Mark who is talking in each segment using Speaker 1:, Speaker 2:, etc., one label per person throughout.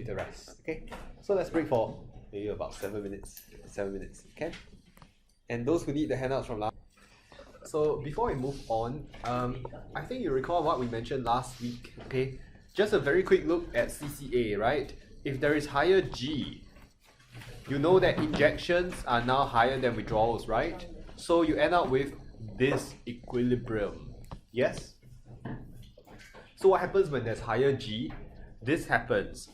Speaker 1: the rest. Okay, so let's break for maybe about 7 minutes. 7 minutes, okay? And those who need the handouts from last. So before we move on, I think you recall what we mentioned last week. Okay, just a very quick look at CCA, right? If there is higher G, you know that injections are now higher than withdrawals, right? So you end up with this equilibrium. Yes? So what happens when there's higher G? This happens.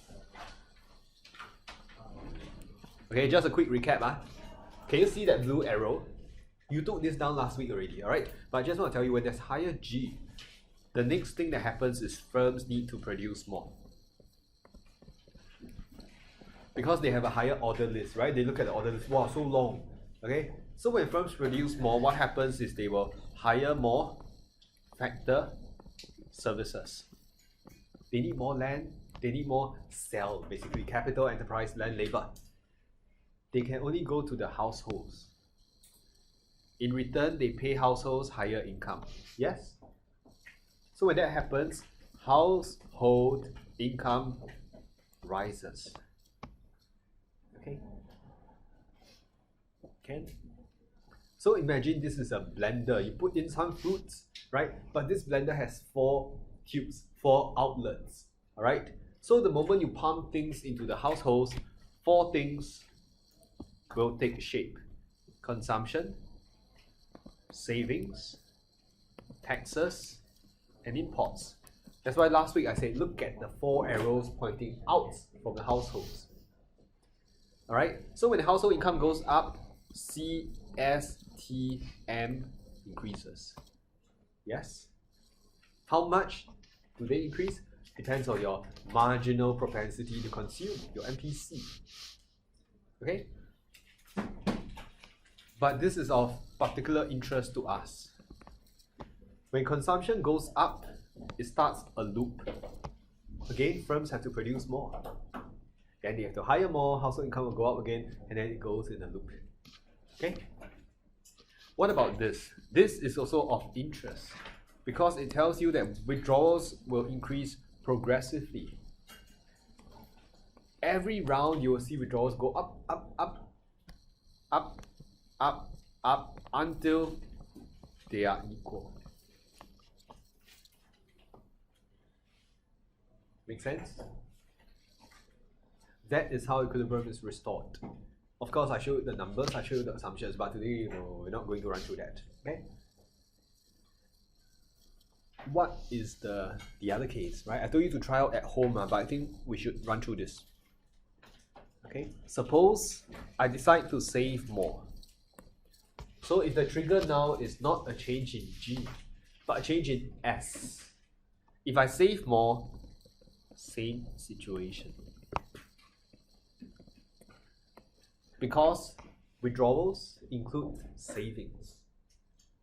Speaker 1: Okay, just a quick recap. Can you see that blue arrow? You took this down last week already, alright? But I just want to tell you, when there's higher G, the next thing that happens is firms need to produce more. Because they have a higher order list, right? They look at the order list, wow, so long. Okay? So when firms produce more, what happens is they will hire more factor services. They need more land, they need more cell, basically capital, enterprise, land, labor. They can only go to the households. In return, they pay households higher income. Yes? So when that happens, household income rises. Okay? Can? So imagine this is a blender. You put in some fruits, right? But this blender has 4 tubes, 4 outlets. Alright? So the moment you pump things into the households, 4 things will take shape. Consumption, savings, taxes, and imports. That's why last week I said look at the 4 arrows pointing out from the households. Alright, so when the household income goes up, CSTM increases. Yes? How much do they increase? Depends on your marginal propensity to consume, your MPC. Okay? But this is of particular interest to us. When consumption goes up, it starts a loop. Again, firms have to produce more. Then they have to hire more, household income will go up again, and then it goes in a loop. Okay? What about this? This is also of interest because it tells you that withdrawals will increase progressively. Every round you will see withdrawals go up, up, up, up, up, up until they are equal. Make sense? That is how equilibrium is restored. Of course, I showed the numbers, I showed the assumptions, but today we're not going to run through that. Okay? What is the other case, right? I told you to try out at home, but I think we should run through this. Okay? Suppose I decide to save more. So if the trigger now is not a change in G, but a change in S. If I save more, same situation. Because withdrawals include savings.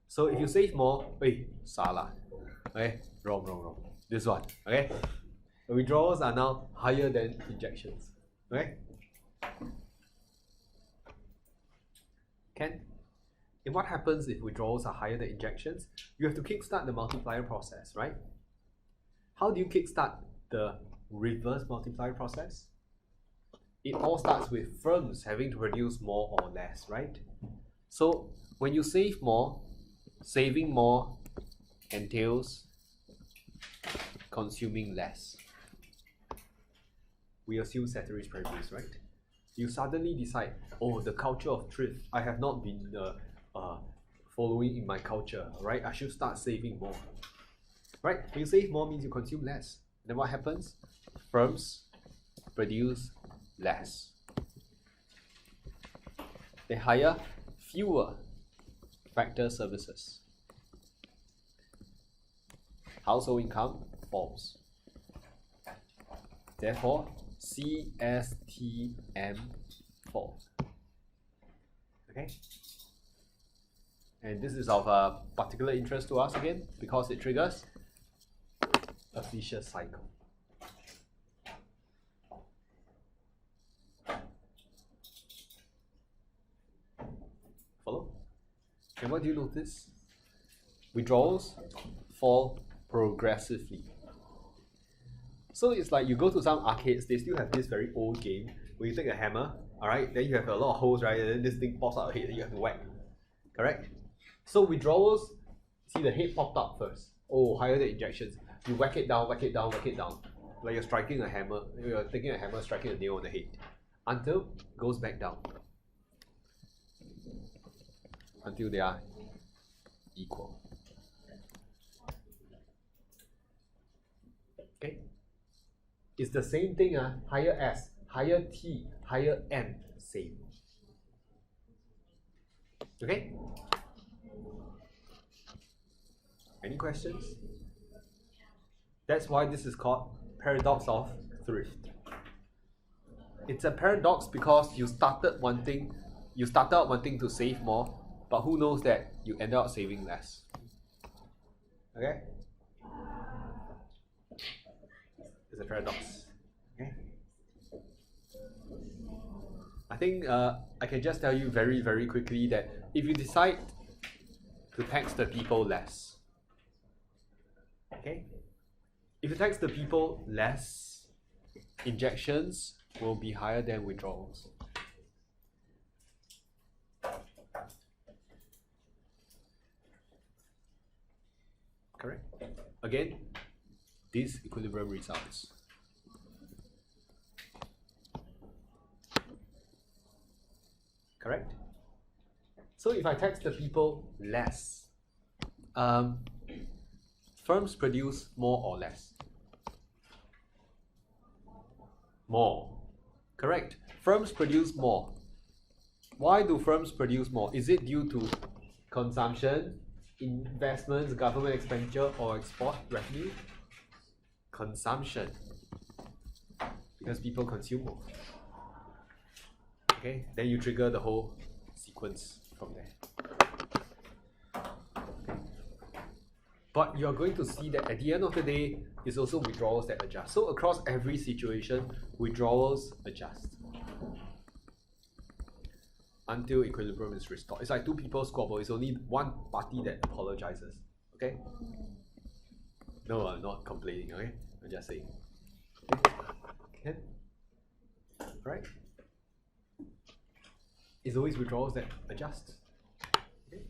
Speaker 1: So if you save more, salah. Okay, wrong. This one, okay? The withdrawals are now higher than injections. Okay? Can? And what happens if withdrawals are higher than injections? You have to kickstart the multiplier process, right? How do you kickstart the reverse multiplier process? It all starts with firms having to produce more or less, right? So when you save more, saving more entails consuming less. We assume ceteris paribus, right? You suddenly decide, oh, the culture of thrift, I have not been following in my culture, right? I should start saving more. Right? When you save more means you consume less. Then what happens? Firms produce less. They hire fewer factor services. Household income falls. Therefore, CSTM falls. Okay? And this is of particular interest to us again because it triggers a vicious cycle. Follow? And what do you notice? Withdrawals fall progressively. So it's like you go to some arcades, they still have this very old game where you take a hammer, alright, then you have a lot of holes, right, and then this thing pops out of the head and you have to whack. Correct? So withdrawals, see the head popped up first. Oh, higher the injections. You whack it down, whack it down, whack it down. Like you're striking a hammer, you're taking a hammer, striking a nail on the head. Until it goes back down. Until they are equal. Okay? It's the same thing, higher S, higher T, higher N, same. Okay? Any questions? That's why this is called paradox of thrift. It's a paradox because you started out wanting to save more, but who knows that you ended up saving less. Okay? It's a paradox. Okay? I think I can just tell you very, very quickly that if you decide to tax the people less, okay? If you tax the people less, injections will be higher than withdrawals. Correct? Again, these equilibrium results. Correct? So if I tax the people less, firms produce more or less? More. Correct. Firms produce more. Why do firms produce more? Is it due to consumption, investments, government expenditure, or export revenue? Consumption. Because people consume more. Okay, then you trigger the whole sequence from there. But you're going to see that at the end of the day, it's also withdrawals that adjust. So across every situation, withdrawals adjust until equilibrium is restored. It's like two people squabble. It's only one party that apologizes. Okay? No, I'm not complaining. Okay, I'm just saying. Okay? Right? It's always withdrawals that adjust. Okay?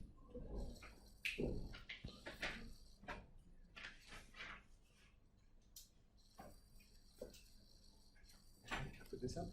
Speaker 1: Put this up.